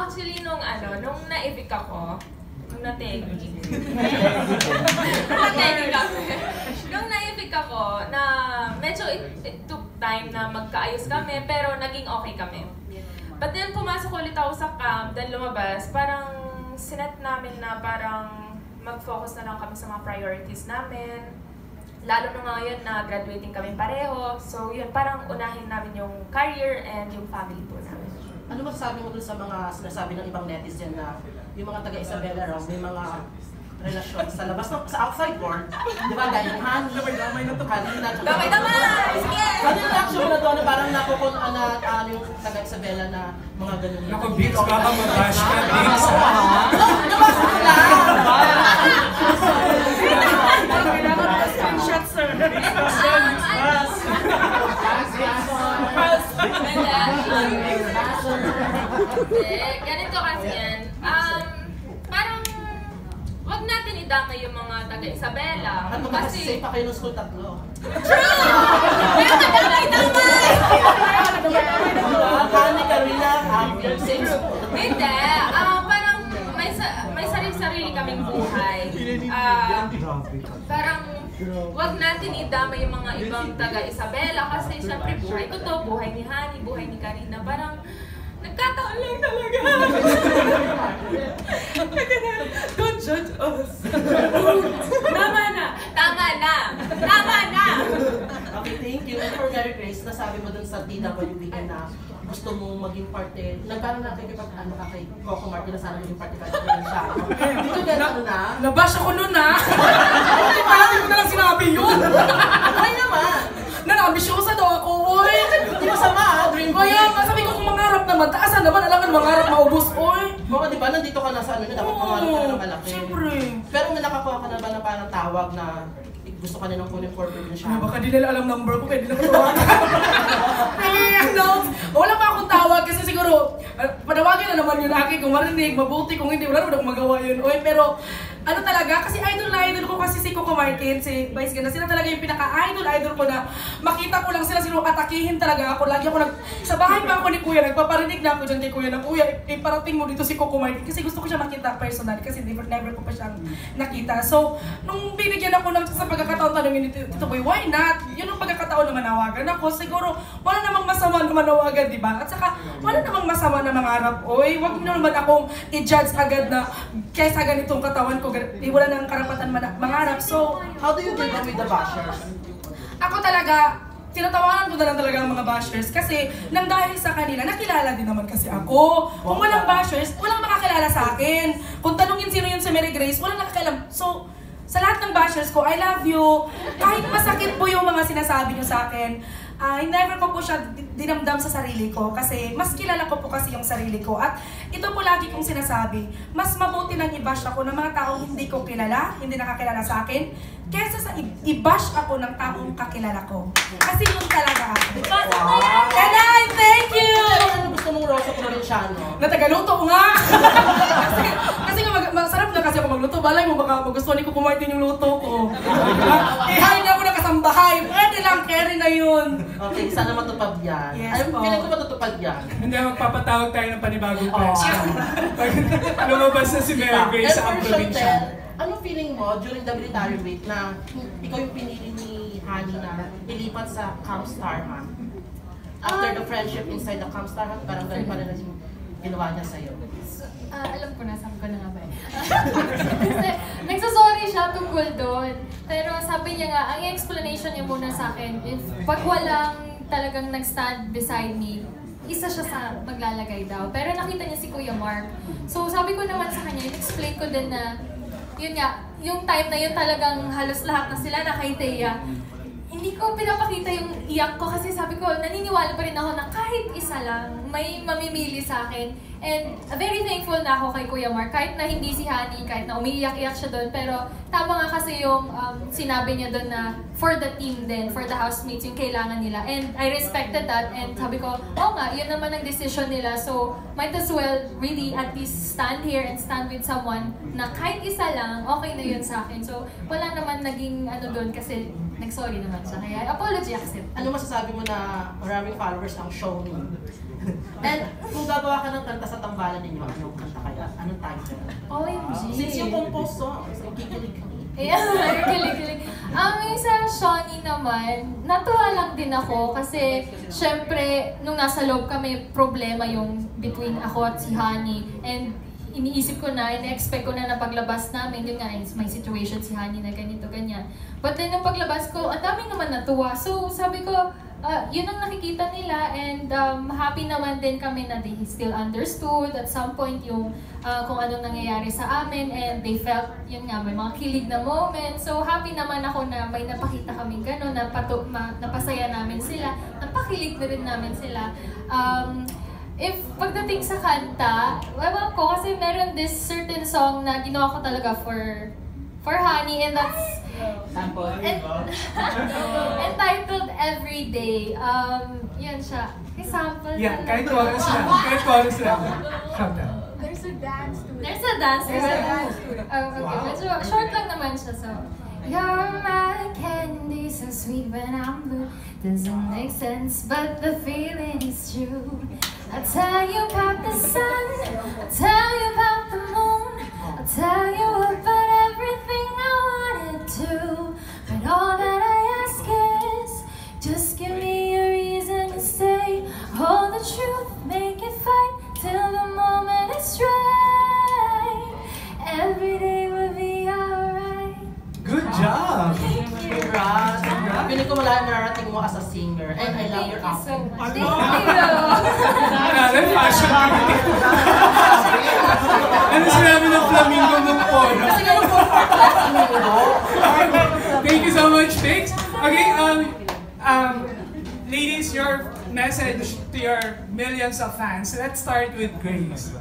Actually, nung na-evict ako, nung na-evict ako, na medyo it took time na magkaayos kami, pero naging okay kami. But then, pumasok ulit ako sa camp, then lumabas, parang sinet namin na parang mag-focus na lang kami sa mga priorities namin. Lalo na ngayon na graduating kami pareho. So yun, parang unahin namin yung career and yung family po namin. Ano masasabi mo dun sa mga sinasabi ng ibang netizen na yung mga taga-Isabela raw, may mga relasyon sa labas, sa outside world, di ba, gaya ng honey, damay na ito, kanina. Damay! Sige! Kanina actually na doon na parang nakukunan na yung taga-Isabela na mga ganun. Naku, Biggs, baka mag-bash ka, Biggs. Nabasa ko na! Screenshots, sir. Ganito kasi yan. Parang, wag natin idamay yung mga taga-Isabela. Ano kasi safe pa kayo ng school tatlo? True! Pero kadamay-damay! Kani, Karina, same school. Hindi. Parang may sarili-sarili kaming buhay. Parang wag natin idamay yung mga ibang taga-Isabela kasi syempre buhay ko to, buhay ni Honey, buhay ni Karina. Parang nagkataon lang talaga. Don't judge us. Tama na! Tama na! Tama na! Okay, thank you. And for Mary Grace, nasabi mo dun sa DWB na gusto mong maging parte, parang nakikipag ka kay Coco Martin na sana maging parte ka rin siya. Dito gano'n na? Nabash ako nun ha! Hindi pala, hindi ko na lang sinabi yun! Ay naman! Ambisyosa daw ako, oy! Hindi masama ha, dream big! Kaya nga, sabi ko kung mangarap naman, taasan naman, alangan mangarap maubos, oy! Baka di ba, nandito ka na sa dapat mangarap ka na ng malaki. Siyempre. Pero may nakakuha ka na ba na parang tawag na gusto ka nilang kunin for na siya? Ay, baka di nila alam number ko, kaya di na matawagan. Wala pa akong tawag kasi siguro, panawagan na naman yun akin kung marinig, mabuti, kung hindi, wala naman akong magawa yun. Oy, pero ano talaga, kasi idol ko kasi si Coco Martin, si Vice Ganda, sila talaga yung pinaka-idol ko na makita ko lang sila atakihin talaga ako. Lagi ako sa bahay pa ako ni Kuya, nagpaparinig na ako dyan kay Kuya na, Kuya, iparating mo dito si Coco Martin kasi gusto ko siya makita personally kasi never ko pa siyang nakita. So, nung binigyan ako ng sa pagkakataon tanongin dito, Boy, why not? Yun ang pagkakataon na manawagan ako. Siguro, wala namang masama na manawagan, di ba? At saka, wala namang masama na mangarap. Oy, wag mo naman akong i-judge agad na kaysa ganitong katawan ko, wala nang karapatan mangarap. So, how do you deal with the bashers? Ako talaga, tinatawanan ko na lang talaga ang mga bashers kasi nang dahil sa kanila, nakilala din naman kasi ako. Kung walang bashers, walang makakilala sa akin. Kung tanungin sino yun si Mary Grace, walang nakakailam. So, sa lahat ng bashers ko, I love you. Kahit masakit po yung mga sinasabi nyo sa akin, never ko po siya dinamdam sa sarili ko kasi mas kilala ko po kasi yung sarili ko. At ito po lagi kong sinasabi, mas mabuti nang i-bash ako ng mga taong hindi ko kilala, hindi nakakilala sa akin, kesa sa i-bash ako ng taong kakilala ko. Kasi yun talaga ako. Wow! And I thank you! Ano gusto mong Rosa Provinciano? Natagaluto nga! kasi masarap na kasi ako magluto. Balay mo baka magustuhan ni Coco Martin yung luto ko. Ihay na ako na kasambahay. Pwede lang, carry na yun. Okay, sana matupad yan. Yes, po. Piling ko matutupad yan. Hindi, magpapatawag tayo ng panibagong prensa. Pag lumabas na si Mary Grace sa ang probinsya. Anong feeling mo during the military week na ikaw yung pinili ni Honey na ilipat sa Camp Star Hunt? After the friendship inside the Camp Star Hunt, parang ganun pa rin yung ginawa niya sa'yo. Alam ko na, sabi ko na nga ba eh. Kasi nagsasorry siya tungkol doon. Pero sabi niya nga, ang explanation niya muna sa akin, if pag walang talagang nag-stand beside me, isa siya sa maglalagay daw. Pero nakita niya si Kuya Mark. So sabi ko naman sa kanya, explain ko din na, yun nga, yung time na yun talagang halos lahat na sila na kay Thea. Hindi ko pinapakita yung iyak ko kasi sabi ko, naniniwala pa rin ako na kahit isa lang, may mamimili sa akin. And very thankful na ako kay Kuya Mark, kahit na hindi si Honey, kahit na umiiyak-iyak siya doon, pero tama nga kasi yung sinabi niya doon na for the team din, for the housemates, yung kailangan nila. And I respected that, and sabi ko, oo nga, yun naman ang decision nila, so might as well really at least stand here and stand with someone na kahit isa lang, okay na yun sa akin. So wala naman naging ano doon kasi nag-sorry naman siya, kaya apology accept. Ano masasabi mo na maraming followers ang show ni? And kung gagawa ka ng kanta sa tambalan ninyo, anong kanta kaya? Anong title? OMG! Since yung compose song, so kikilig ka. Yeah, kilig-kilig. Yung sa Shawnee naman, natuwa lang din ako kasi syempre, nung nasa loob kami, problema yung between ako at si Honey. And iniisip ko na, ina-expect ko na paglabas namin, yun nga, may situation si Honey na ganito, ganyan. But then, nung paglabas ko, ang daming naman natuwa. So, sabi ko, yun ang nakikita nila and happy naman din kami na they still understood at some point yung kung anong nangyayari sa amin and they felt, yun nga, may mga kilig na moment. So, happy naman ako na may napakita kaming gano'n, napasaya namin sila, napakilig na rin namin sila. If pagdating sa kanta, ewan ko kasi meron this certain song na ginawa ko talaga for Honey and that's entitled Everyday. Yun siya. Example. Yeah, kahit chorus lang. Kahit chorus lang. There's a dance to it. There's a dance. Okay, Wow. medyo short lang naman siya, so. You're my candy, so sweet when I'm blue. Doesn't make sense, but the feeling is true. I tell you about the sun, I tell you about the moon, I tell you about everything I wanted to. But all that I ask is, just give me a reason to stay. Hold the truth, make it fight till the moment is right. Every day will be alright. Good job! Congrats! Piling ko wala narating mo as a singer. And I love your accent. Thank you. Another fashion critic. Ano sinabi ng flamingo ng polo? Kasi ganun po Thank you so much, Fix. Okay, ladies, your message to your millions of fans. Let's start with Grace.